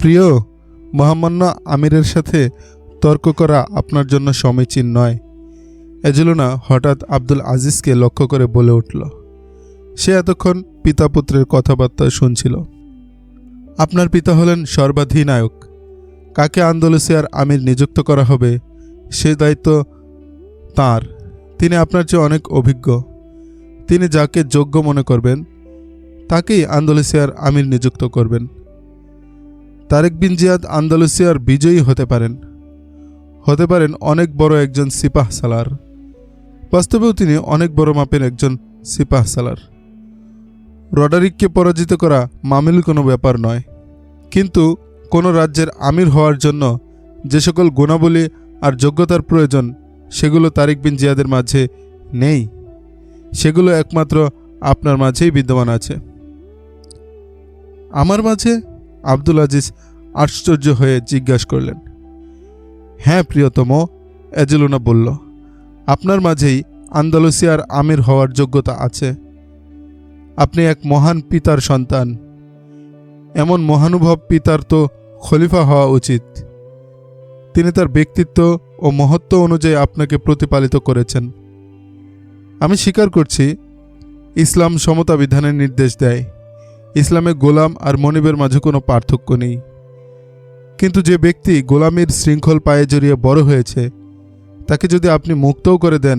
প্রিয়, মহামান্য আমিরের সাথে তর্ক করা আপনার জন্য সমীচীন নয়। এজেলুনা হঠাৎ আব্দুল আজিজকে লক্ষ্য করে বলে উঠল। সে এতক্ষণ পিতা পুত্রের কথাবার্তা শুনছিল। আপনার পিতা হলেন সর্বাধিনায়ক। কাকে আন্দালুসিয়ার আমির নিযুক্ত করা হবে সে দায়িত্ব তাঁর। তিনি আপনার চেয়ে অনেক অভিজ্ঞ। তিনি যাকে যোগ্য মনে করবেন তাকেই আন্দালুসিয়ার আমির নিযুক্ত করবেন। তারেক বিন জিয়াদ আন্দালুসিয়ার বিজয়ী হতে পারেন অনেক বড় একজন সিপাহ সালার। বাস্তবেও তিনি অনেক বড় মাপের একজন সিপাহ সালার। রডারিককে পরাজিত করা মামুলি কোনো ব্যাপার নয়। কিন্তু কোনো রাজ্যের আমির হওয়ার জন্য যে সকল গুণাবলী আর যোগ্যতার প্রয়োজন সেগুলো তারেক বিন জিয়াদের মাঝে নেই। সেগুলো একমাত্র আপনার মাঝেই বিদ্যমান আছে। আমার মাঝে? আব্দুল আজিজ আশ্চর্য হয়ে জিজ্ঞাসা করলেন। হ্যাঁ প্রিয়তম, এজেলুনা বলল, আপনার মাঝেই আন্দালুসিয়ার আমির হওয়ার যোগ্যতা আছে। আপনি এক মহান পিতার সন্তান। এমন মহানুভব পিতার তো খলিফা হওয়া উচিত। তিনি তার ব্যক্তিত্ব ও মহত্ব অনুযায়ী আপনাকে প্রতিপালিত করেছেন। আমি স্বীকার করছি, ইসলাম সমতা বিধানের নির্দেশ দেয়। ইসলামে গোলাম আর মনিবের মাঝে কোনো পার্থক্য নেই। কিন্তু যে ব্যক্তি গোলামির শৃঙ্খল পায়ে জড়িয়ে বড় হয়েছে তাকে যদি আপনি মুক্তও করে দেন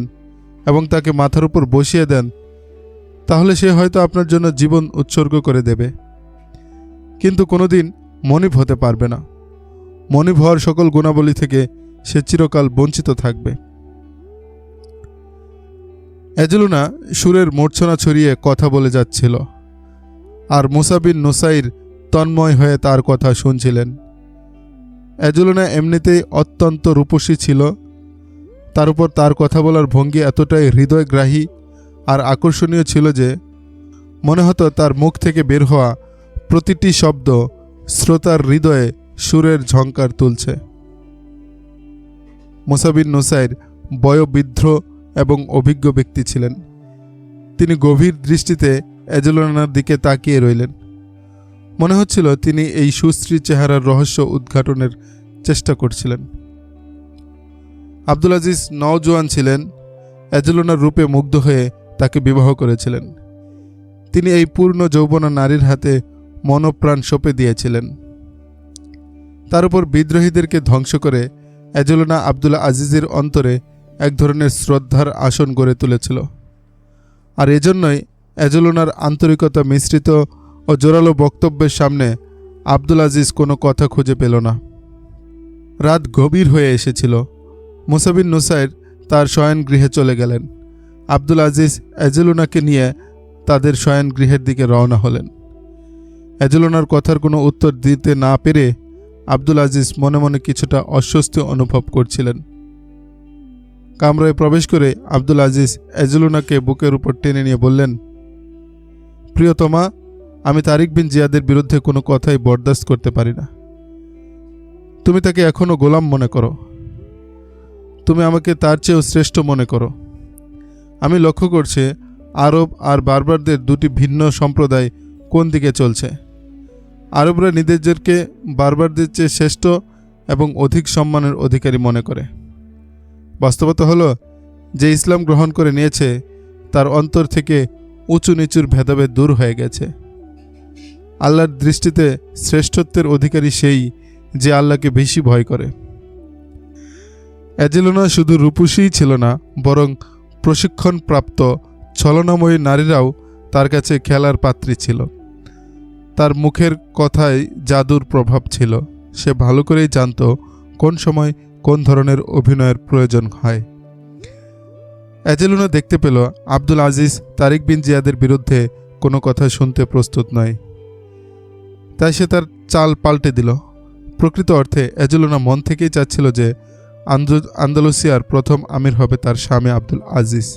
এবং তাকে মাথার উপর বসিয়ে দেন তাহলে সে হয়তো আপনার জন্য জীবন উৎসর্গ করে দেবে, কিন্তু কোনোদিন মনিব হতে পারবে না। মনিব হওয়ার সকল গুণাবলী থেকে সে চিরকাল বঞ্চিত থাকবে। এজেলুনা সুরের মূর্ছনা ছড়িয়ে কথা বলে যাচ্ছিল, আর মুসা বিন নুসাইর তন্ময় হয়ে তার কথা শুনছিলেন। এজেলুনা এমনিতেই অত্যন্ত রূপসী ছিল। তার উপর তার কথা বলার ভঙ্গি এতটাই হৃদয়গ্রাহী আর আকর্ষণীয় ছিল যে মনে হতো তার মুখ থেকে বের হওয়া প্রতিটি শব্দ শ্রোতার হৃদয়ে সুরের ঝংকার তুলছে। মুসা বিন নুসাইর বয়োবৃদ্ধ এবং অভিজ্ঞ ব্যক্তি ছিলেন। তিনি গভীর দৃষ্টিতে এজেলুনার দিকে তাকিয়ে রইলেন। মনে হচ্ছিল তিনি এই সুশ্রী চেহারার রহস্য উদ্ঘাটনের চেষ্টা করছিলেন। আব্দুল আজিজ নওজোয়ান ছিলেন। এজেলুনার রূপে মুগ্ধ হয়ে তাকে বিবাহ করেছিলেন। তিনি এই পূর্ণ যৌবনা নারীর হাতে মনপ্রাণ সঁপে দিয়েছিলেন। তার উপর বিদ্রোহীদেরকে ধ্বংস করে এজেলুনা আব্দুল আজিজের অন্তরে এক ধরনের শ্রদ্ধার আসন গড়ে তুলেছিল। আর এজন্যই এজেলুনার আন্তরিকতা মিশ্রিত ও জোরালো বক্তব্যের সামনে আব্দুল আজিজ কোনো কথা খুঁজে পেল না। রাত গভীর হয়ে এসেছিল। মুসা বিন নুসাইর তার শয়নগৃহে চলে গেলেন। আব্দুল আজিজ এজেলুনাকে নিয়ে তাদের শয়নগৃহের দিকে রওনা হলেন। এজেলুনার কথার কোনো উত্তর দিতে না পেরে আব্দুল আজিজ মনে মনে কিছুটা অস্বস্তি অনুভব করছিলেন। কামরায় প্রবেশ করে আব্দুল আজিজ এজেলুনাকে বুকের উপর টেনে নিয়ে বললেন, প্রিয়তমা, আমি তারেক বিন জিয়াদের বিরুদ্ধে কোনো কথাই বরদাস্ত করতে পারি না। তুমি তাকে এখনও গোলাম মনে করো। তুমি আমাকে তার চেয়েও শ্রেষ্ঠ মনে করো। আমি লক্ষ্য করছি আরব আর বারবারদের দুটি ভিন্ন সম্প্রদায় কোন দিকে চলছে। আরবরা নিজেদেরকে বারবারদের চেয়ে শ্রেষ্ঠ এবং অধিক সম্মানের অধিকারী মনে করে। বাস্তবতা হলো যে ইসলাম গ্রহণ করে নিয়েছে তার অন্তর থেকে উঁচু নিচুর ভেদাভেদ দূর হয়ে গেছে। আল্লাহর দৃষ্টিতে শ্রেষ্ঠত্বের অধিকারী সেই যে আল্লাহকে বেশি ভয় করে। এজেলুনা শুধু রূপসীই ছিল না, বরং প্রশিক্ষণপ্রাপ্ত ছলনাময়ী নারীরাও তার কাছে খেলার পাত্রী ছিল। তার মুখের কথায় জাদুর প্রভাব ছিল। সে ভালো করেই জানত কোন সময় কোন ধরনের অভিনয়ের প্রয়োজন হয়। এজেলুনা দেখতে পেল আব্দুল আজিজ তারেক বিন জিয়াদের বিরুদ্ধে কোনো কথা শুনতে প্রস্তুত নয়। তাই সে তার চাল পাল্টে দিল। প্রকৃত অর্থে এজেলুনা মন থেকেই চাচ্ছিল যে আন্দালুসিয়ার প্রথম আমির হবে তার স্বামী আব্দুল আজিজ।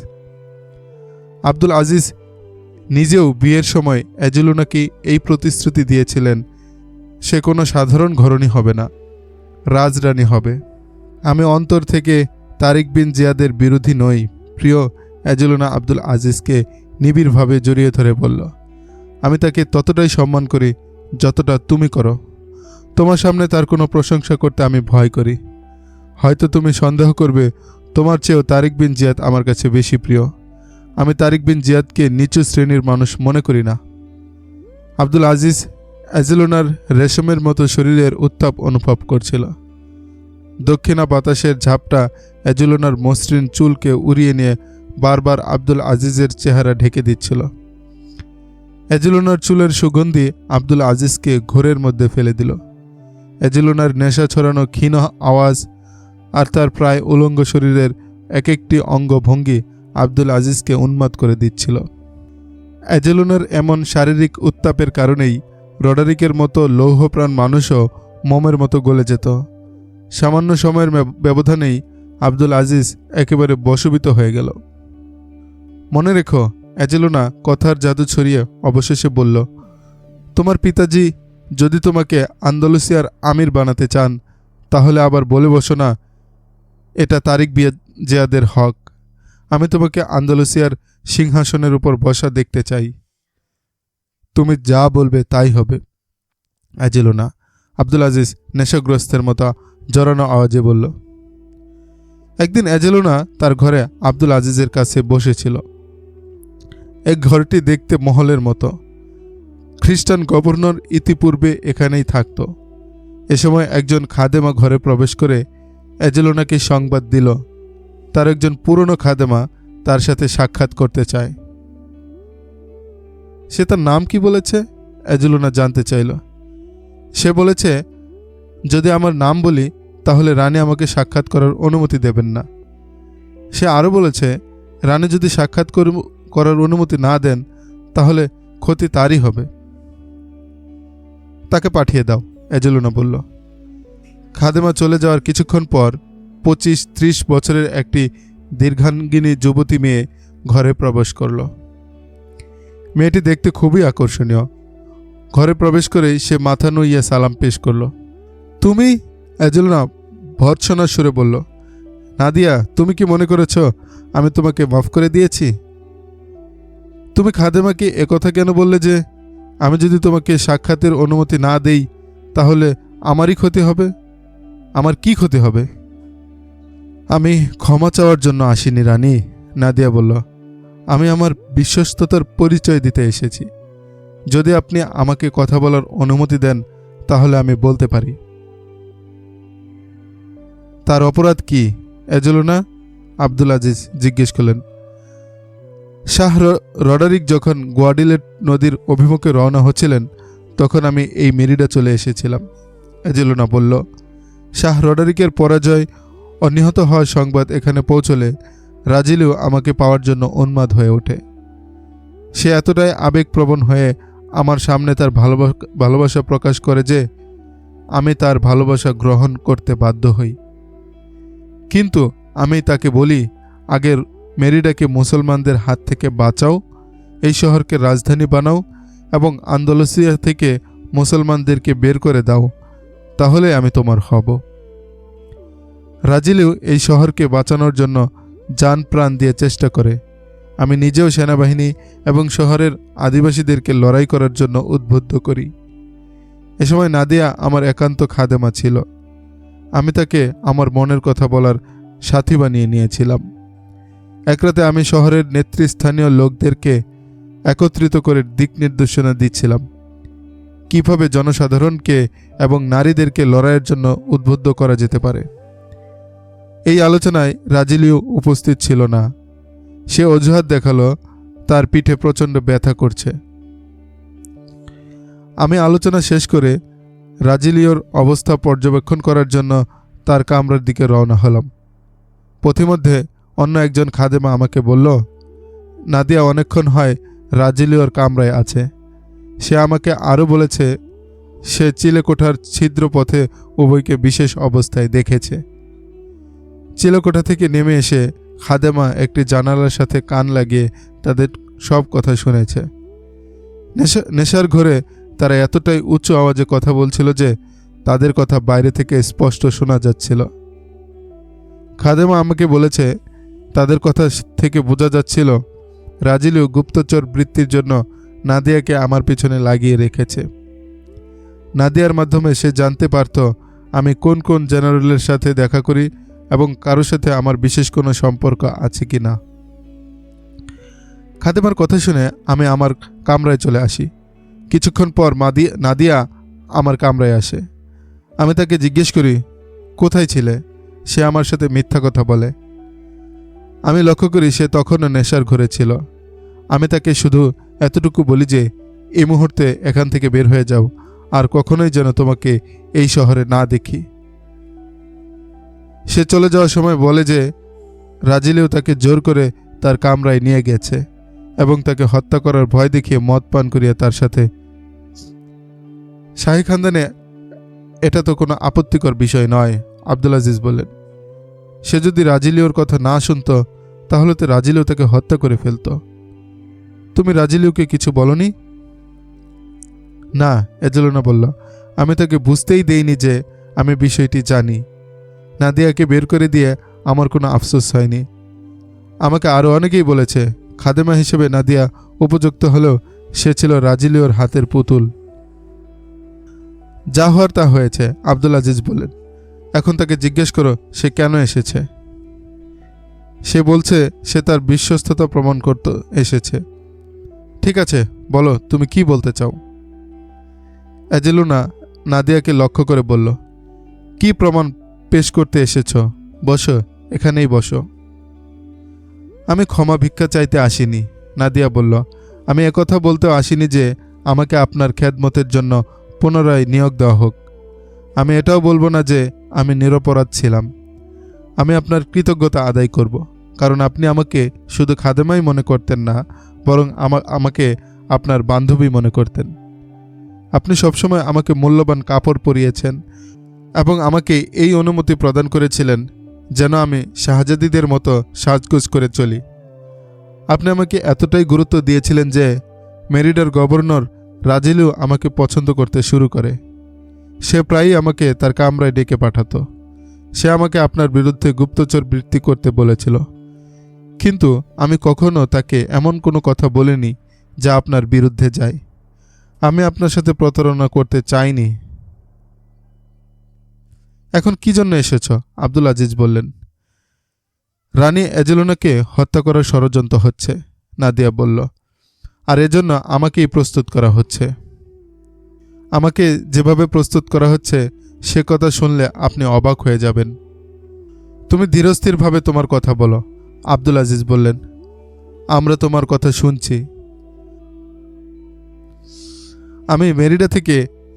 আব্দুল আজিজ নিজেও বিয়ের সময় এজেলুনাকে এই প্রতিশ্রুতি দিয়েছিলেন, সে কোনো সাধারণ ঘরণী হবে না, রাজরানী হবে। আমি অন্তর থেকে তারেক বিন জিয়াদের বিরোধী নই। প্রিয় এজেলুনা আব্দুল আজিজকে নিবিড়ভাবে জড়িয়ে ধরে বলল, আমি তাকে ততটাই সম্মান করি যতটা তুমি করো। তোমার সামনে তার কোনো প্রশংসা করতে আমি ভয় করি। হয়তো তুমি সন্দেহ করবে, তোমার চেয়েও তারিক বিন জিয়াদ আমার কাছে বেশি প্রিয়। আমি তারিক বিন জিয়াদকে নিচু শ্রেণীর মানুষ মনে করি না। আব্দুল আজিজ অ্যাজেলোনার রেশমের মতো শরীরের উত্তাপ অনুভব করছিল। দক্ষিণা বাতাসের ঝাপটা অ্যাজেলোনার মসৃণ চুলকে উড়িয়ে নিয়ে বারবার আব্দুল আজিজের চেহারা ঢেকে দিচ্ছিল। অ্যাজেলোনার চুলের সুগন্ধি আব্দুল আজিজকে ঘোরের মধ্যে ফেলে দিল। অ্যাজেলোনার নেশা ছড়ানো ক্ষীণ আওয়াজ আর তার প্রায় উলঙ্গ শরীরের এক একটি অঙ্গভঙ্গি আব্দুল আজিজকে উন্মাদ করে দিচ্ছিল। অ্যাজেলোনার এমন শারীরিক উত্তাপের কারণেই রডারিকের মতো লৌহপ্রাণ মানুষও মোমের মতো গলে যেত। সামান্য সময়ের ব্যবধানেই আব্দুল আজিজ একেবারে বশীভূত হয়ে গেল। মনে রেখো, অ্যাজেলোনা কথার জাদু ছড়িয়ে অবশেষে বলল, তোমার পিতাজি যদি তোমাকে আন্দালুসিয়ার আমির বানাতে চান, তাহলে আবার বলে বসো না এটা তারিক জিয়াদের হক। আমি তোমাকে আন্দালুসিয়ার সিংহাসনের উপর বসা দেখতে চাই। তুমি যা বলবে তাই হবে। অ্যাজেলোনা, আব্দুল আজিজ নেশাগ্রস্তের মতো জড়ানো আওয়াজে বলল। একদিন অ্যাজেলোনা তার ঘরে আব্দুল আজিজের কাছে বসেছিল। এক ঘরটি দেখতে মহলের মতো। খ্রিস্টান গভর্নর ইতিপূর্বে এখানেই থাকত। এ সময় একজন খাদেমা ঘরে প্রবেশ করে অ্যাজেলোনাকে সংবাদ দিল তার একজন পুরনো খাদেমা তার সাথে সাক্ষাৎ করতে চায়। সে তার নাম কি বলেছে? অ্যাজেলোনা জানতে চাইল। সে বলেছে, যদি আমার নাম বলি তাহলে রানী আমাকে সাক্ষাৎ করার অনুমতি দেবেন না। সে আরও বলেছে, রানী যদি সাক্ষাৎ করার অনুমতি না দেন তাহলে ক্ষতি তারই হবে। তাকে পাঠিয়ে দাও, অ্যাজেলোনা বলল। খাদেমা চলে যাওয়ার কিছুক্ষণ পর 25-30 বছরের একটি দীর্ঘাঙ্গিনী যুবতী মেয়ে ঘরে প্রবেশ করল। মেয়েটি দেখতে খুবই আকর্ষণীয়। ঘরে প্রবেশ করেই সে মাথা নুইয়ে সালাম পেশ করল। তুমি? অ্যাজেলোনা ভর্ৎসনার সুরে বলল। নাদিয়া, তুমি কি মনে করেছ আমি তোমাকে মাফ করে দিয়েছি? তুমি খাদেমাকে একথা কেন বললে যে আমি যদি তোমাকে সাক্ষাতের অনুমতি না দেই তাহলে আমারই ক্ষতি হবে? আমার কি ক্ষতি হবে? আমি ক্ষমা চাওয়ার জন্য আসিনি রানী, নাদিয়া বলল। আমি আমার বিশ্বস্ততার পরিচয় দিতে এসেছি। যদি আপনি আমাকে কথা বলার অনুমতি দেন তাহলে আমি বলতে পারি। তার অপরাধ কি, অ্যাজেলোনা? আব্দুল আজিজ জিজ্ঞেস করলেন। শাহ রডারিক যখন গোয়াডিলেট নদীর অভিমুখে রওনা হচ্ছিলেন তখন আমি এই মেরিডা চলে এসেছিলাম, অ্যাজেলোনা বলল। শাহ রডারিকের পরাজয় ও নিহত হওয়ার সংবাদ এখানে পৌঁছলে রাজিলিও আমাকে পাওয়ার জন্য উন্মাদ হয়ে ওঠে। সে এতটাই আবেগপ্রবণ হয়ে আমার সামনে তার ভালোবাসা প্রকাশ করে যে আমি তার ভালোবাসা গ্রহণ করতে বাধ্য হই। কিন্তু আমি তাকে বলি, আগের মেরিডাকে মুসলমানদের হাত থেকে বাঁচাও, এই শহরকে রাজধানী বানাও এবং আন্দালুসিয়া থেকে মুসলমানদেরকে বের করে দাও, তাহলে আমি তোমার হব। রাজিলিও এই শহরকে বাঁচানোর জন্য জান প্রাণ দিয়ে চেষ্টা করে। আমি নিজেও সেনাবাহিনী এবং শহরের আদিবাসীদেরকে লড়াই করার জন্য উদ্বুদ্ধ করি। এ সময় নাদিয়া আমার একান্ত খাদেমা ছিল। আমি তাকে আমার মনের কথা বলার সাথী বানিয়ে নিয়েছিলাম। এক রাতে আমি শহরের নেতৃস্থানীয় লোকদেরকে একত্রিত করে দিক নির্দেশনা দিচ্ছিলাম, কিভাবে জনসাধারণকে এবং নারীদেরকে লড়াইয়ের জন্য উদ্বুদ্ধ করা যেতে পারে। এই আলোচনায় রাজিলিও উপস্থিত ছিল না। সে অজুহাত দেখালো তার পিঠে প্রচণ্ড ব্যথা করছে। আমি আলোচনা শেষ করে রাজিলিওর অবস্থা পর্যবেক্ষণ করার জন্য তার কামরার দিকে রওনা হলাম। পথিমধ্যে অন্য একজন খাদেমা আমাকে বলল, নাদিয়া অনেকক্ষণ হয় রাজিলিওর কামরায় আছে। সে আমাকে আরও বলেছে সে চিলেকোঠার ছিদ্র পথে উভয়কে বিশেষ অবস্থায় দেখেছে। চিলেকোঠা থেকে নেমে এসে খাদেমা একটি জানালার সাথে কান লাগিয়ে তাদের সব কথা শুনেছে। নেশার ঘরে তারা এতটাই উচ্চ আওয়াজে কথা বলছিল যে তাদের কথা বাইরে থেকে স্পষ্ট শোনা যাচ্ছিল। খাদেমা আমাকে বলেছে তাদের কথা থেকে বোঝা যাচ্ছিল রাজিলিও গুপ্তচর বৃত্তির জন্য নাদিয়াকে আমার পিছনে লাগিয়ে রেখেছে। নাদিয়ার মাধ্যমে সে জানতে পারত আমি কোন কোন জেনারেলের সাথে দেখা করি এবং কারোর সাথে আমার বিশেষ কোনো সম্পর্ক আছে কি না। খাদেমার কথা শুনে আমি আমার কামরায় চলে আসি। কিছুক্ষণ পর নাদিয়া আমার কামরায় আসে। আমি তাকে জিজ্ঞেস করি, কোথায় ছিলে? সে আমার সাথে মিথ্যা কথা বলে। আমি লক্ষ্য করি সে তখনও নেশার ঘরে ছিল। আমি তাকে শুধু এতটুকু বলি যে এই মুহূর্তে এখান থেকে বের হয়ে যাও, আর কখনোই যেন তোমাকে এই শহরে না দেখি। সে চলে যাওয়ার সময় বলে যে রাজিলেও তাকে জোর করে তার কামরায় নিয়ে গেছে এবং তাকে হত্যা করার ভয় দেখিয়ে মদ পান করিয়ে তার সাথে। শাহী খানদানে এটা তো কোনো আপত্তিকর বিষয় নয়, আব্দুল আজিজ বললেন। সে যদি রাজিলিওর কথা না শুনত তাহলে তো রাজিলিও তাকে হত্যা করে ফেলত। তুমি রাজিলিওকে কিছু বলনি? না, এজেলোনা বলল। আমি তাকে বুঝতেই দেইনি যে আমি বিষয়টি জানি। নাদিয়াকে বের করে দিয়ে আমার কোনো আফসোস হয়নি। আমাকে আরও অনেকেই বলেছে খাদেমা হিসেবে নাদিয়া উপযুক্ত হলেও সে ছিল রাজিলিওর হাতের পুতুল। যা হওয়ার তা হয়েছে, আব্দুল আজিজ বললেন। এখন তাকে জিজ্ঞেস করো সে কেন এসেছে। সে বলছে সে তার বিশ্বস্ততা প্রমাণ করতে এসেছে। ঠিক আছে, বলো তুমি কি বলতে চাও। এজেলোনা নাদিয়াকে লক্ষ্য করে বলল, কি প্রমাণ পেশ করতে এসেছ? বসো, এখানেই বসো। আমি ক্ষমা ভিক্ষা চাইতে আসিনি, নাদিয়া বলল। আমি একথা বলতেও আসিনি যে আমাকে আপনার খেদমতের জন্য পুনরায় নিয়োগ দেওয়া হোক। আমি এটাও বলবো না যে আমি নিরপরাধ ছিলাম। আমি আপনার কৃতজ্ঞতা আদায় করব, কারণ আপনি আমাকে শুধু খাদেমাই মনে করতেন না, বরং আমাকে আপনার বান্ধবী মনে করতেন। আপনি সবসময় আমাকে মূল্যবান কাপড় পরিয়েছেন এবং আমাকে এই অনুমতি প্রদান করেছিলেন যেন আমি শাহজাদিদের মতো সাজগোজ করে চলি। আপনি আমাকে এতটাই গুরুত্ব দিয়েছিলেন যে মেরিডার গভর্নর রাজিলিও আমাকে পছন্দ করতে শুরু করে। সে প্রায়ই আমাকে তার কামরায় ডেকে পাঠাতো। সে আমাকে আপনার বিরুদ্ধে গুপ্তচর বৃত্তি করতে বলেছিল, কিন্তু আমি কখনো তাকে এমন কোনো কথা বলিনি যা আপনার বিরুদ্ধে যায়। আমি আপনার সাথে প্রতারণা করতে চাইনি। এখন কি জন্য এসেছ? আব্দুল আজিজ বললেন। রানী এজেলোনাকে হত্যা করার ষড়যন্ত্র হচ্ছে, নাদিয়া বলল, আর এজন্য আমাকেই প্রস্তুত করা হচ্ছে। আমাকে যেভাবে প্রস্তুত করা হচ্ছে সে কথা শুনলে আপনি অবাক হয়ে যাবেন। তুমি ধীরস্থিরভাবে তোমার কথা বলো, আব্দুল আজিজ বললেন। আমরা তোমার কথা শুনছি। আমি মেরিডা থেকে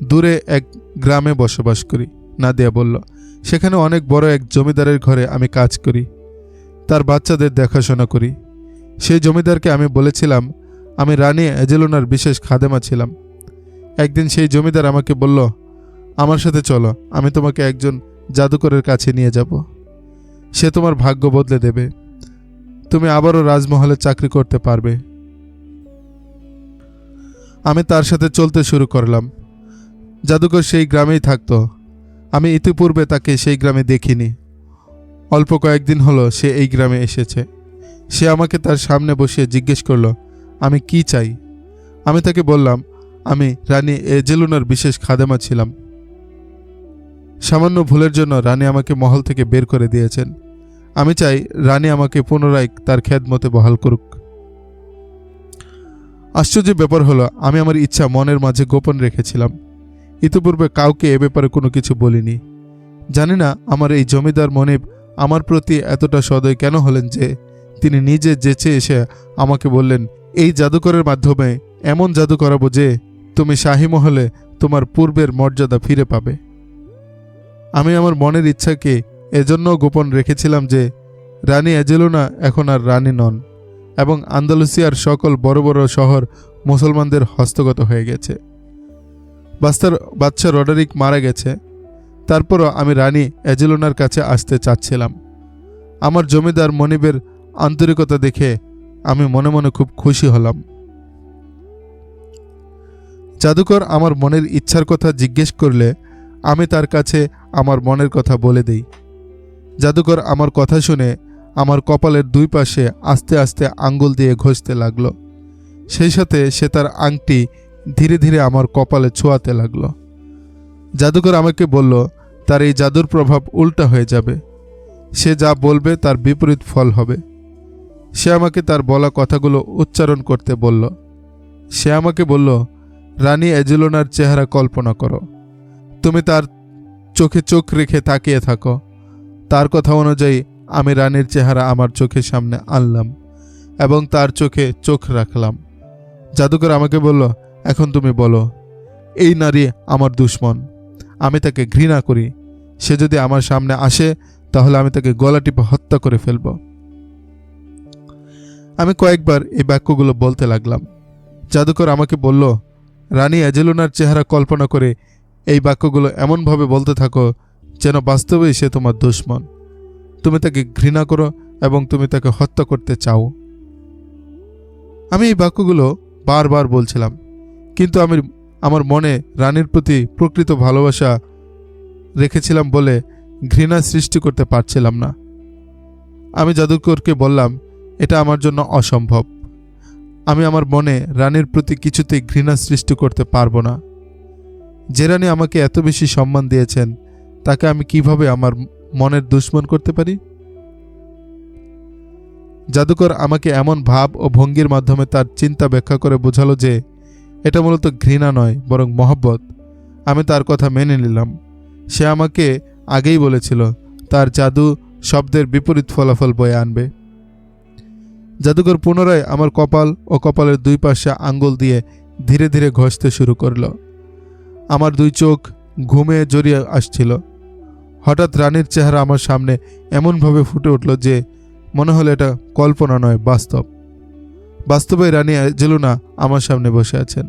দূরে এক গ্রামে বসবাস করি, নাদিয়া বলল। সেখানে অনেক বড় এক জমিদারের ঘরে আমি কাজ করি, তার বাচ্চাদের দেখাশোনা করি। সেই জমিদারকে আমি বলেছিলাম আমি রানী এজেলোনার বিশেষ খাদেমা ছিলাম। একদিন সেই জমিদার আমাকে বলল, আমার সাথে চলো, আমি তোমাকে একজন জাদুকরের কাছে নিয়ে যাব। সে তোমার ভাগ্য বদলে দেবে। তুমি আবারও রাজমহলে চাকরি করতে পারবে। আমি তার সাথে চলতে শুরু করলাম। জাদুকর সেই গ্রামেই থাকত। আমি ইতিপূর্বে তাকে সেই গ্রামে দেখিনি। অল্প কয়েকদিন হলো সে এই গ্রামে এসেছে। সে আমাকে তার সামনে বসিয়ে জিজ্ঞেস করলো আমি কি চাই। আমি তাকে বললাম আমি রানী এজেলোনার বিশেষ খাদেমা ছিলাম। সামান্য ভুলের জন্য রানী আমাকে মহল থেকে বের করে দিয়েছেন। আমি চাই রানী আমাকে পুনরায় তার খেদমতে বহাল করুক। আশ্চর্য ব্যাপার হলো আমি আমার ইচ্ছা মনের মাঝে গোপন রেখেছিলাম। ইতিপূর্বে কাউকে এ ব্যাপারে কোনো কিছু বলিনি। জানি না আমার এই জমিদার মনিব আমার প্রতি এতটা সদয় কেন হলেন যে তিনি নিজে যেচে এসে আমাকে বললেন এই জাদুকরের মাধ্যমে এমন জাদু করাবো যে তুমি শাহী মহলে তোমার পূর্বের মর্যাদা ফিরে পাবে। আমি আমার মনের ইচ্ছাকে এজন্য গোপন রেখেছিলাম যে রানী এজেলোনা এখন আর রানী নন এবং আন্দালুসিয়ার সকল বড় বড় শহর মুসলমানদের হস্তগত হয়ে গেছে। বাদশা রডারিক মারা গেছে। তারপরও আমি রানী এজেলোনার কাছে আসতে চাচ্ছিলাম। আমার জমিদার মনিবের আন্তরিকতা দেখে আমি মনে মনে খুব খুশি হলাম। জাদুকর আমার মনের ইচ্ছার কথা জিজ্ঞেস করলে আমি তার কাছে আমার মনের কথা বলে দেই। জাদুকর আমার কথা শুনে আমার কপালের দুই পাশে আস্তে আস্তে আঙ্গুল দিয়ে ঘষতে লাগলো। সেই সাথে সে তার আংটি ধীরে ধীরে আমার কপালে ছোঁয়াতে লাগলো। জাদুকর আমাকে বলল তার এই জাদুর প্রভাব উল্টা হয়ে যাবে, সে যা বলবে তার বিপরীত ফল হবে। সে আমাকে তার বলা কথাগুলো উচ্চারণ করতে বলল। সে আমাকে বলল, রানী অ্যাজিলোনার চেহারা কল্পনা করো। তুমি তার চোখে চোখ রেখে তাকিয়ে থাকো। তার কথা অনুযায়ী আমি রানীর চেহারা আমার চোখের সামনে আনলাম এবং তার চোখে চোখ রাখলাম। জাদুকর আমাকে বলল, এখন তুমি বলো, এই নারী আমার দুশমন, আমি তাকে ঘৃণা করি। সে যদি আমার সামনে আসে তাহলে আমি তাকে গলা টিপে হত্যা করে ফেলব। আমি কয়েকবার এই বাক্যগুলো বলতে লাগলাম। জাদুকর আমাকে বলল, রানী অ্যাজিলোনার চেহারা কল্পনা করে এই বাক্যগুলো এমনভাবে বলতে থাকো যেন বাস্তবেই সে তোমার দুশমন। তুমি তাকে ঘৃণা করো এবং তুমি তাকে হত্যা করতে চাও। আমি এই বাক্যগুলো বারবার বলছিলাম, কিন্তু আমি আমার মনে রানীর প্রতি প্রকৃত ভালোবাসা রেখেছিলাম বলে ঘৃণা সৃষ্টি করতে পারছিলাম না। আমি জাদুকরকে বললাম, এটা আমার জন্য অসম্ভব। আমি আমার মনে রানীর প্রতি কিছুতেই ঘৃণা সৃষ্টি করতে পারবো না। যে রানী আমাকে এত বেশি সম্মান দিয়েছেন, তাকে আমি কিভাবে আমার মনের দুশমন করতে পারি? জাদুকর আমাকে এমন ভাব ও ভঙ্গির মাধ্যমে তার চিন্তা ব্যাখ্যা করে বোঝালো যে এটা মূলত ঘৃণা নয়, বরং মহব্বত। আমি তার কথা মেনে নিলাম। সে আমাকে আগেই বলেছিল তার জাদু শব্দের বিপরীত ফলাফল বয়ে আনবে। জাদুকর পুনরায় আমার কপাল ও কপালের দুই পাশে আঙ্গুল দিয়ে ধীরে ধীরে ঘষতে শুরু করল। আমার দুই চোখ ঘুমে জড়িয়ে আসছিল। হঠাৎ রানীর চেহারা আমার সামনে এমনভাবে ফুটে উঠল যে মনে হলো এটা কল্পনা নয়, বাস্তব। বাস্তবে রানী অ্যাজিলোনা আমার সামনে বসে আছেন।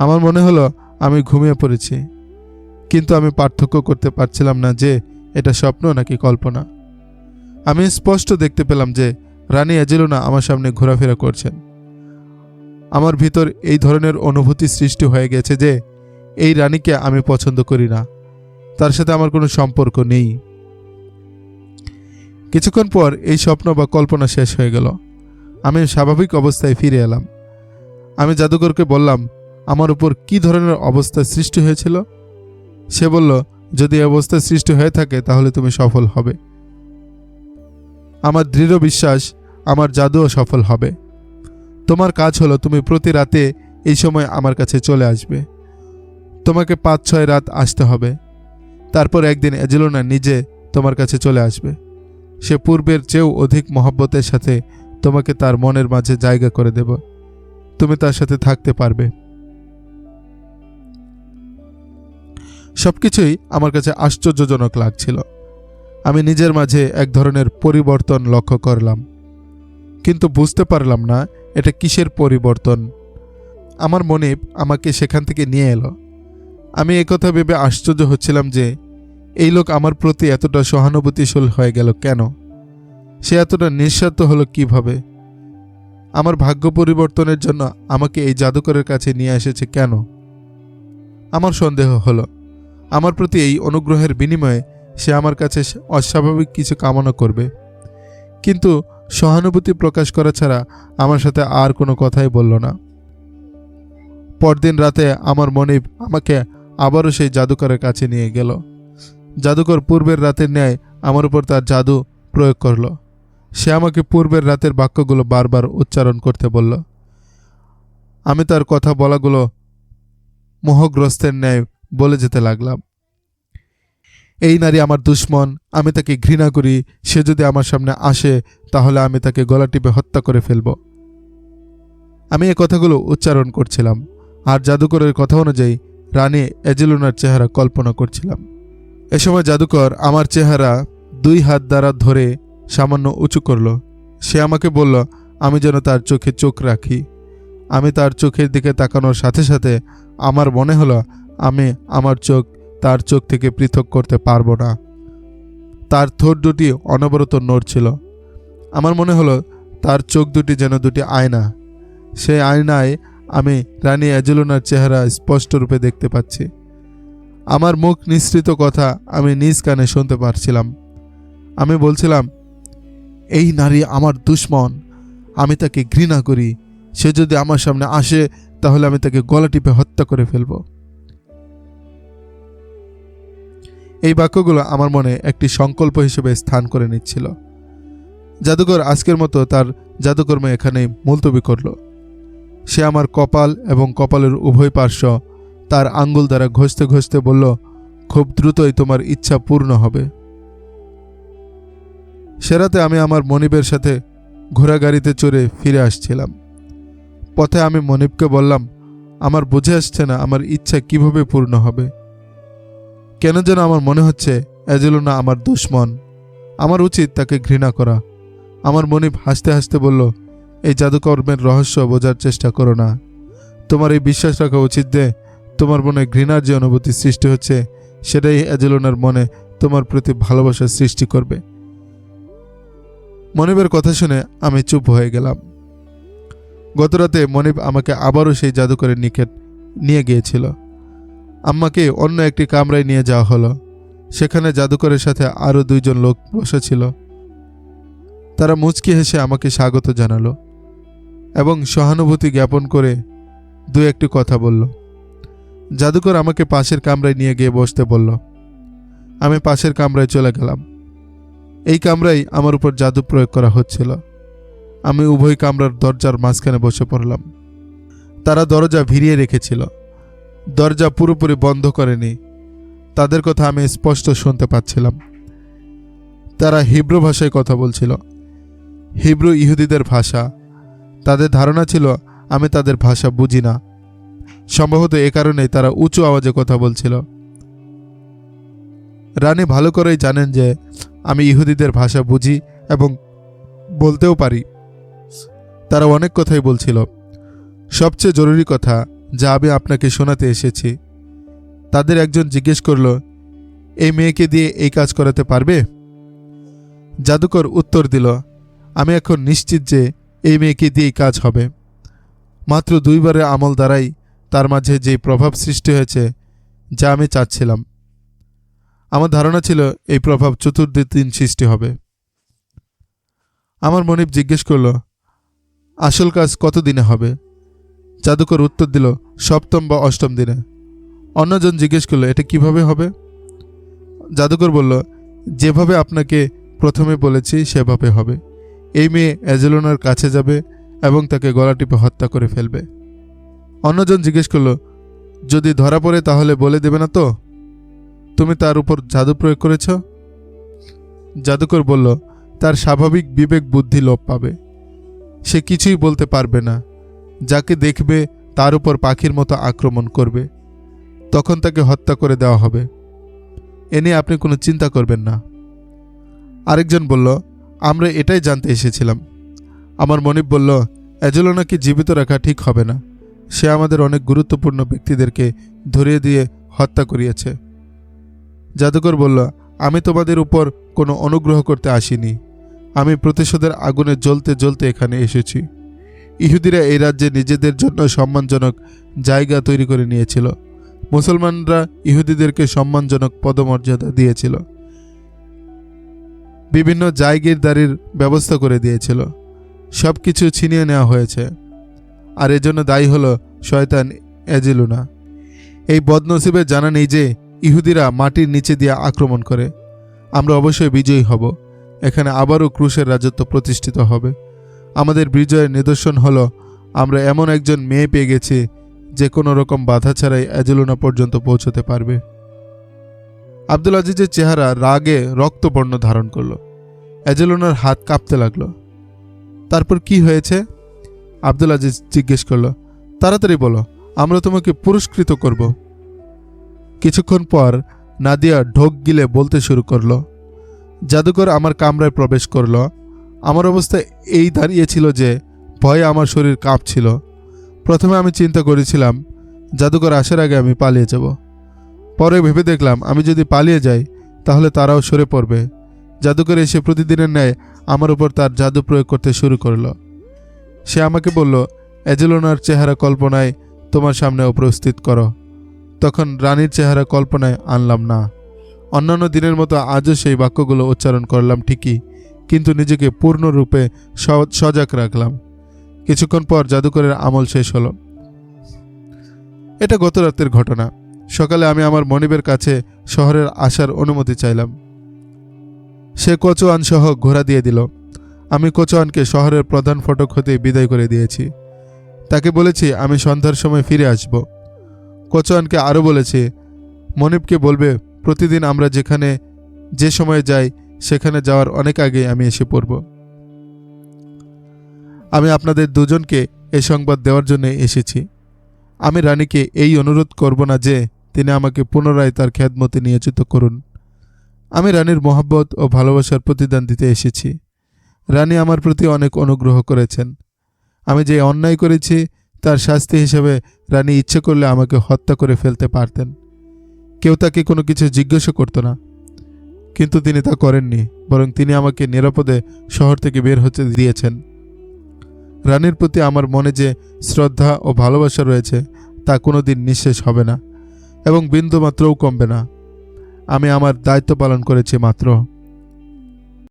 আমার মনে হলো আমি ঘুমিয়ে পড়েছি, কিন্তু আমি পার্থক্য করতে পারছিলাম না যে এটা স্বপ্ন নাকি কল্পনা। আমি স্পষ্ট দেখতে পেলাম যে রানী অ্যাজিলোনা আমার সামনে ঘোরাফেরা করছেন। আমার ভিতর এই ধরনের অনুভূতি সৃষ্টি হয়ে গেছে যে এই রানীকে আমি পছন্দ করি না, তার সাথে আমার কোনো সম্পর্ক নেই। কিছুক্ষণ পর এই স্বপ্ন বা কল্পনা শেষ হয়ে গেল। আমি স্বাভাবিক অবস্থায় ফিরে এলাম। আমি জাদুকরকে বললাম, আমার উপর কি ধরনের অবস্থা সৃষ্টি হয়েছিল? সে বলল, যদি এই অবস্থা সৃষ্টি হয়ে থাকে তাহলে তুমি সফল হবে। আমার দৃঢ় বিশ্বাস আমার জাদুও সফল হবে। তোমার কাজ হলো তুমি প্রতি রাতে এই সময় আমার কাছে চলে আসবে। তোমাকে 5-6 রাত আসতে হবে। তারপর একদিন অ্যাজিলোনা নিজে তোমার কাছে চলে আসবে। সে পূর্বের চেয়েও অধিক মহব্বতের সাথে তোমাকে তার মনের মাঝে জায়গা করে দেব। তুমি তার সাথে থাকতে পারবে। সবকিছুই আমার কাছে আশ্চর্যজনক লাগছিল। আমি নিজের মাঝে এক ধরনের পরিবর্তন লক্ষ্য করলাম, কিন্তু বুঝতে পারলাম না এটা কিসের পরিবর্তন। আমার মনে আমাকে সেখান থেকে নিয়ে এলো। আমি একথা ভেবে আশ্চর্য হচ্ছিলাম যে এই লোক আমার প্রতি এতটা সহানুভূতিশীল হয়ে গেল কেন? সে এতটা নিঃস্বার্থ হলো কিভাবে? আমার ভাগ্য পরিবর্তনের জন্য আমাকে এই জাদুকরের কাছে নিয়ে এসেছে কেন? আমার সন্দেহ হলো আমার প্রতি এই অনুগ্রহের বিনিময়ে সে আমার কাছে অস্বাভাবিক কিছু কামনা করবে, কিন্তু সহানুভূতি প্রকাশ করা ছাড়া আমার সাথে আর কোনো কথাই বলল না। পরদিন রাতে আমার মনিব আমাকে আবারও সেই জাদুকরের কাছে নিয়ে গেল। জাদুকর পূর্বের রাতের ন্যায় আমার উপর তার জাদু প্রয়োগ করল। সে আমাকে পূর্বের রাতের বাক্যগুলো বারবার উচ্চারণ করতে বলল। আমি তার কথা বলাগুলো মোহগ্রস্তের ন্যায় বলে যেতে লাগলাম। এই নারী আমার দুশমন, আমি তাকে ঘৃণা করি। সে যদি আমার সামনে আসে তাহলে আমি তাকে গলা টিপে হত্যা করে ফেলব। আমি এই কথাগুলো উচ্চারণ করছিলাম আর জাদুকরের কথা অনুযায়ী রানী অ্যাজিলোনার চেহারা কল্পনা করছিলাম। এ সময় জাদুকর আমার চেহারা 2 হাত দ্বারা ধরে সামান্য উঁচু করল। সে আমাকে বলল আমি যেন তার চোখে চোখ রাখি। আমি তার চোখের দিকে তাকানোর সাথে সাথে আমার মনে হলো আমি আমার চোখ তার চোখ থেকে পৃথক করতে পারবো না। তার ঠোঁট দুটি অনবরত নড়ছিল। আমার মনে হলো তার চোখ দুটি যেন দুটি আয়না। সেই আয়নায় আমি রানী অ্যাজিলোনার চেহারা স্পষ্ট রূপে দেখতে পাচ্ছি। আমার মুখ নিঃসৃত কথা আমি নিজ কানে শুনতে পারছিলাম। আমি বলছিলাম, এই নারী আমার দুশমন, আমি তাকে ঘৃণা করি। সে যদি আমার সামনে আসে তাহলে আমি তাকে গলা টিপে হত্যা করে ফেলব। এই বাক্যগুলো আমার মনে একটি সংকল্প হিসেবে স্থান করে নিচ্ছিল। জাদুকর আজকের মতো তার জাদুকর্ম এখানেই মুলতবি করল। সে আমার কপাল এবং কপালের উভয় পার্শ্ব তার আঙ্গুল দ্বারা ঘষতে ঘষতে বলল, খুব দ্রুতই তোমার ইচ্ছা পূর্ণ হবে। সে রাতে আমি আমার মনিবের সাথে ঘোড়াগাড়িতে চড়ে ফিরে আসছিলাম। পথে আমি মনিবকে বললাম, আমার বুঝে আসছে না আমার ইচ্ছা কিভাবে পূর্ণ হবে। কেন যেন আমার মনে হচ্ছে অ্যাজেলোনা আমার দুশমন, আমার উচিত তাকে ঘৃণা করা। আমার মনিব হাসতে হাসতে বলল, এই জাদুকর্মের রহস্য বোঝার চেষ্টা করো না। তোমার এই বিশ্বাস রাখা উচিত যে তোমার মনে ঘৃণার যে অনুভূতি সৃষ্টি হচ্ছে সেটাই অ্যাজেলোনার মনে তোমার প্রতি ভালোবাসা সৃষ্টি করবে। মনিবের কথা শুনে আমি চুপ হয়ে গেলাম। গতরাতে মনিব আমাকে আবারও সেই জাদুকরের নিকট নিয়ে গিয়েছিল। আম্মাকে অন্য একটি কামরায় নিয়ে যাওয়া হলো। সেখানে জাদুকরের সাথে আরও 2 জন লোক বসেছিল। তারা মুচকি হেসে আমাকে স্বাগত জানালো এবং সহানুভূতি জ্ঞাপন করে 2-1টি কথা বলল। জাদুকর আমাকে পাশের কামরায় নিয়ে গিয়ে বসতে বলল। আমি পাশের কামরায় চলে গেলাম। এই কামরায় আমার উপর জাদু প্রয়োগ করা হচ্ছিল। আমি উভয় কামরার দরজার মাঝখানে বসে পড়লাম। তারা দরজা ভিড়িয়ে রেখেছিল, দরজা পুরোপুরি বন্ধ করেনি। তাদের কথা আমি স্পষ্ট শুনতে পাচ্ছিলাম। তারা হিব্রু ভাষায় কথা বলছিল। হিব্রু ইহুদিদের ভাষা। তাদের ধারণা ছিল আমি তাদের ভাষা বুঝি না। সম্ভবত এ কারণেই তারা উঁচু আওয়াজে কথা বলছিল। রানী ভালো করেই জানেন যে আমি ইহুদিদের ভাষা বুঝি এবং বলতেও পারি। তারা অনেক কথাই বলছিল। সবচেয়ে জরুরি কথা যা আমি আপনাকে শোনাতে এসেছি। তাদের একজন জিজ্ঞেস করল, এই মেয়েকে দিয়ে এই কাজ করাতে পারবে? জাদুকর উত্তর দিল, আমি এখন নিশ্চিত যে এই মেয়েকে দিয়েই কাজ হবে। মাত্র 2 বারের আমল দ্বারাই তার মাঝে যে প্রভাব সৃষ্টি হয়েছে যা আমি চাচ্ছিলাম। আমার ধারণা ছিল এই প্রভাব চতুর্দিন সৃষ্টি হবে। আমার মনিব জিজ্ঞেস করল, আসল কাজ কত দিনে হবে? জাদুকর উত্তর দিল, 7ম বা 8ম দিনে। অন্যজন জিজ্ঞেস করল, এটা কিভাবে হবে? জাদুকর বলল, যেভাবে আপনাকে প্রথমে বলেছি সেভাবে হবে। এই মেয়ে অ্যাজেলোনার কাছে যাবে এবং তাকে গলা টিপে হত্যা করে ফেলবে। অন্যজন জিজ্ঞেস করল, যদি ধরা পড়ে তাহলে বলে দেবে না তো? তুমি তার উপর জাদু প্রয়োগ করেছ? জাদুকর বলল, তার স্বাভাবিক বিবেক বুদ্ধি লোপ পাবে। সে কিছুই বলতে পারবে না। যাকে দেখবে তার উপর পাখির মতো আক্রমণ করবে। তখন তাকে হত্যা করে দেওয়া হবে। এ নিয়ে আপনি কোনো চিন্তা করবেন না। আরেকজন বলল, আমরা এটাই জানতে এসেছিলাম। আমার মনিব বলল, অ্যাজেলোনাকে জীবিত রাখা ঠিক হবে না। সে আমাদের অনেক গুরুত্বপূর্ণ ব্যক্তিদেরকে ধরিয়ে দিয়ে হত্যা করিয়েছে। জাদুকর বলল, আমি তোমাদের উপর কোনো অনুগ্রহ করতে আসিনি। আমি প্রতিশোধের আগুনে জ্বলতে জ্বলতে এখানে এসেছি। ইহুদিরা এই রাজ্যে নিজেদের জন্য সম্মানজনক জায়গা তৈরি করে নিয়েছিল। মুসলমানরা ইহুদিদেরকে সম্মানজনক পদমর্যাদা দিয়েছিল, বিভিন্ন জায়গিরদারির ব্যবস্থা করে দিয়েছিল। সব কিছু ছিনিয়ে নেওয়া হয়েছে, আর এজন্য দায়ী হলো শয়তান অ্যাজেলোনা। এই বদনসিবের জানা নেই যে ইহুদিরা মাটির নিচে দিয়ে আক্রমণ করে। আমরা অবশ্যই বিজয়ী হব। এখানে আবারও ক্রুশের রাজত্ব প্রতিষ্ঠিত হবে। আমাদের বিজয়ের নিদর্শন হলো আমরা এমন একজন মেয়ে পেয়ে গেছি যে কোনো রকম বাধা ছাড়াই অ্যাজেলোনা পর্যন্ত পৌঁছতে পারবে। আব্দুল আজিজের চেহারা রাগে রক্তবর্ণ ধারণ করল। অ্যাজেলোনার হাত কাঁপতে লাগলো। তারপর কি হয়েছে? আব্দুল আজিজ জিজ্ঞেস করল। তাড়াতাড়ি বলো, আমরা তোমাকে পুরস্কৃত করব। কিছুক্ষণ পর নাদিয়া ঢোক গিলে বলতে শুরু করলো, জাদুকর আমার কামরায় প্রবেশ করল। আমার অবস্থা এই দাঁড়িয়েছিল যে ভয়ে আমার শরীর কাঁপছিল। প্রথমে আমি চিন্তা করেছিলাম জাদুকর আসার আগে আমি পালিয়ে যাব। পরে ভেবে দেখলাম আমি যদি পালিয়ে যাই তাহলে তারাও সরে পড়বে। জাদুকর এসে প্রতিদিনের ন্যায় আমার উপর তার জাদু প্রয়োগ করতে শুরু করল। সে আমাকে বলল, অ্যাজেলোনার চেহারা কল্পনায় তোমার সামনে উপস্থিত করো। তখন রানীর চেহারা কল্পনায় আনলাম না। অন্যান্য দিনের মতো আজও সেই বাক্যগুলো উচ্চারণ করলাম ঠিকই, কিন্তু নিজেকে পূর্ণরূপে সজাগ রাখলাম। কিছুক্ষণ পর জাদুকরের আমল শেষ হলো। এটা গত রাতের ঘটনা। সকালে আমি আমার মনিবের কাছে শহরের আসার অনুমতি চাইলাম। সে কোচোয়ান সহ ঘোড়া দিয়ে দিল। আমি কোচোয়ানকে শহরের প্রধান ফটক হতে বিদায় করে দিয়েছি। তাকে বলেছি আমি সন্ধ্যার সময় ফিরে আসব। কোচোয়ানকে আরও বলেছি, মনিবকে বলবে প্রতিদিন আমরা যেখানে যে সময়ে যাই সেখানে যাওয়ার অনেক আগে আমি এসে পড়ব। আমি আপনাদের দুজনকে এই সংবাদ দেওয়ার জন্য এসেছি। আমি রানীকে এই অনুরোধ করব না যে তিনি আমাকে পুনরায় তার খেদমতে নিয়োজিত করুন। আমি রানীর মহব্বত ও ভালোবাসার প্রতিদান দিতে এসেছি। রানী আমার প্রতি অনেক অনুগ্রহ করেছেন। আমি যে অন্যায় করেছি তার শাস্তি হিসেবে রানী ইচ্ছে করলে আমাকে হত্যা করে ফেলতে পারতেন। কেউ তাকে কোনো কিছু জিজ্ঞাসা করতো না, কিন্তু তিনি তা করেননি, বরং তিনি আমাকে নিরাপদে শহর থেকে বের হতে দিয়েছেন। রানীর প্রতি আমার মনে যে শ্রদ্ধা ও ভালোবাসা রয়েছে তা কোনোদিন নিঃশেষ হবে না এবং বিন্দুমাত্রও কমবে না। আমি আমার দায়িত্ব পালন করেছি মাত্র।